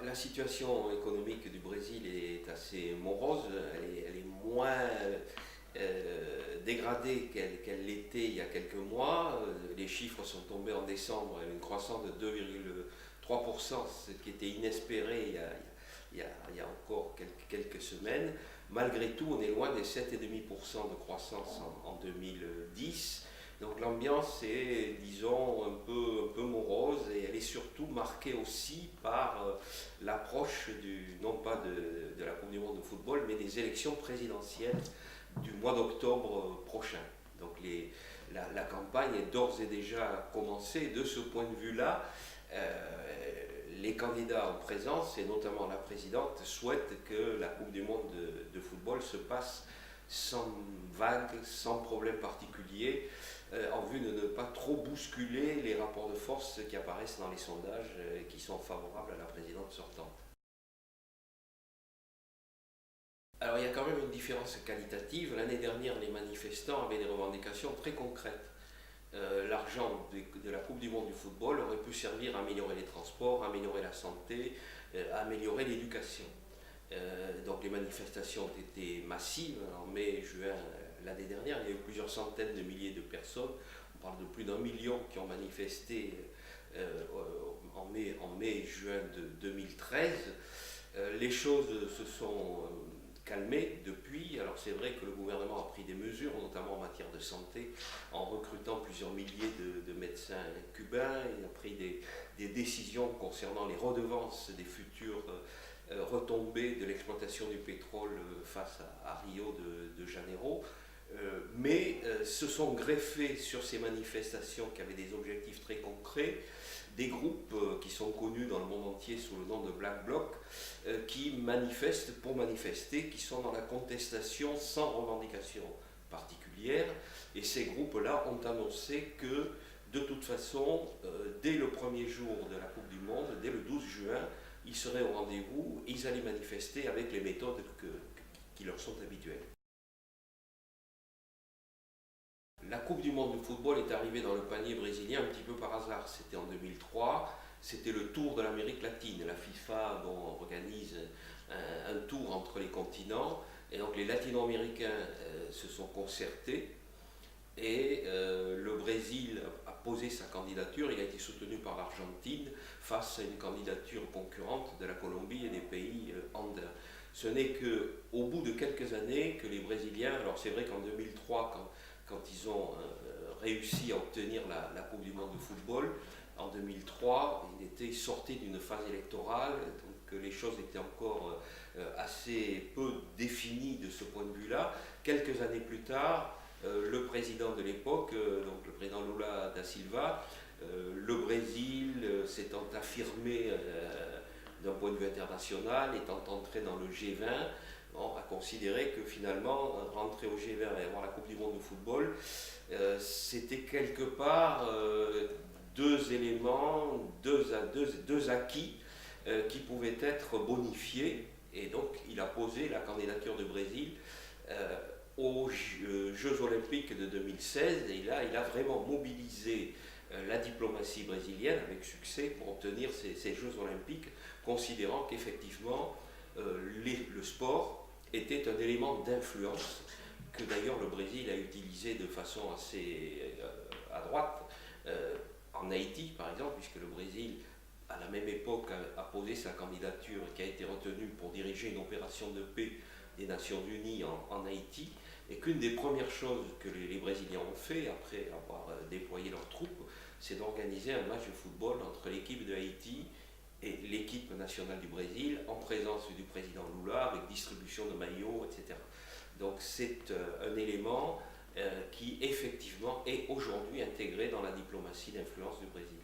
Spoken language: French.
La situation économique du Brésil est assez morose, elle est moins dégradée qu'elle l'était il y a quelques mois. Les chiffres sont tombés en décembre, une croissance de 2,3%, ce qui était inespéré il y a encore quelques semaines. Malgré tout, on est loin des 7,5% de croissance en 2010. Donc l'ambiance est, disons, un peu morose et elle est surtout marquée aussi par l'approche non pas de la Coupe du Monde de football, mais des élections présidentielles du mois d'octobre prochain. Donc la campagne est d'ores et déjà commencée. De ce point de vue-là, les candidats en présence, et notamment la présidente, souhaitent que la Coupe du Monde de football se passe sans vague, sans problème particulier, en vue de ne pas trop bousculer les rapports de force qui apparaissent dans les sondages et qui sont favorables à la présidente sortante. Alors il y a quand même une différence qualitative. L'année dernière, les manifestants avaient des revendications très concrètes. L'argent de la Coupe du Monde du football aurait pu servir à améliorer les transports, à améliorer la santé, à améliorer l'éducation. Donc les manifestations ont été massives en mai, juin l'année dernière. Il y a eu plusieurs centaines de milliers de personnes. On parle de plus d'1 million qui ont manifesté en mai et juin de 2013. Les choses se sont calmées depuis. Alors c'est vrai que le gouvernement a pris des mesures, notamment en matière de santé, en recrutant plusieurs milliers de médecins cubains. Il a pris des décisions concernant les redevances des futurs retombées de l'exploitation du pétrole face à Rio de Janeiro. Mais se sont greffés sur ces manifestations qui avaient des objectifs très concrets, des groupes qui sont connus dans le monde entier sous le nom de Black Bloc, qui manifestent pour manifester, qui sont dans la contestation sans revendication particulière. Et ces groupes-là ont annoncé que, de toute façon, dès le premier jour de la Coupe du Monde, dès le 12 juin, ils seraient au rendez-vous, ils allaient manifester avec les méthodes qui leur sont habituelles. La Coupe du Monde de football est arrivée dans le panier brésilien un petit peu par hasard. C'était en 2003, c'était le tour de l'Amérique latine. La FIFA organise un tour entre les continents, et donc les latino-américains se sont concertés, et le Brésil a posé sa candidature. Il a été soutenu par l'Argentine face à une candidature concurrente de la Colombie et des pays andins. Ce n'est qu'au bout de quelques années que les Brésiliens, alors c'est vrai qu'en 2003, quand ils ont réussi à obtenir la Coupe du Monde de football, en 2003, ils étaient sortis d'une phase électorale, donc les choses étaient encore assez peu définies de ce point de vue-là. Quelques années plus tard, le président de l'époque, donc le président Lula da Silva, le Brésil s'étant affirmé d'un point de vue international, étant entré dans le G20, on a considéré que finalement, rentrer au G20 et avoir la Coupe du Monde de football, c'était quelque part deux éléments, deux acquis qui pouvaient être bonifiés. Et donc, il a posé la candidature du Brésil aux Jeux Olympiques de 2016. Et là, il a vraiment mobilisé la diplomatie brésilienne avec succès pour obtenir ces Jeux Olympiques, considérant qu'effectivement, le sport était un élément d'influence que d'ailleurs le Brésil a utilisé de façon assez à droite en Haïti par exemple, puisque le Brésil à la même époque a posé sa candidature qui a été retenue pour diriger une opération de paix des Nations Unies en Haïti, et qu'une des premières choses que les Brésiliens ont fait après avoir déployé leurs troupes, c'est d'organiser un match de football entre l'équipe de Haïti et l'équipe nationale du Brésil, en présence du président Lula, avec distribution de maillots, etc. Donc c'est un élément qui effectivement est aujourd'hui intégré dans la diplomatie d'influence du Brésil.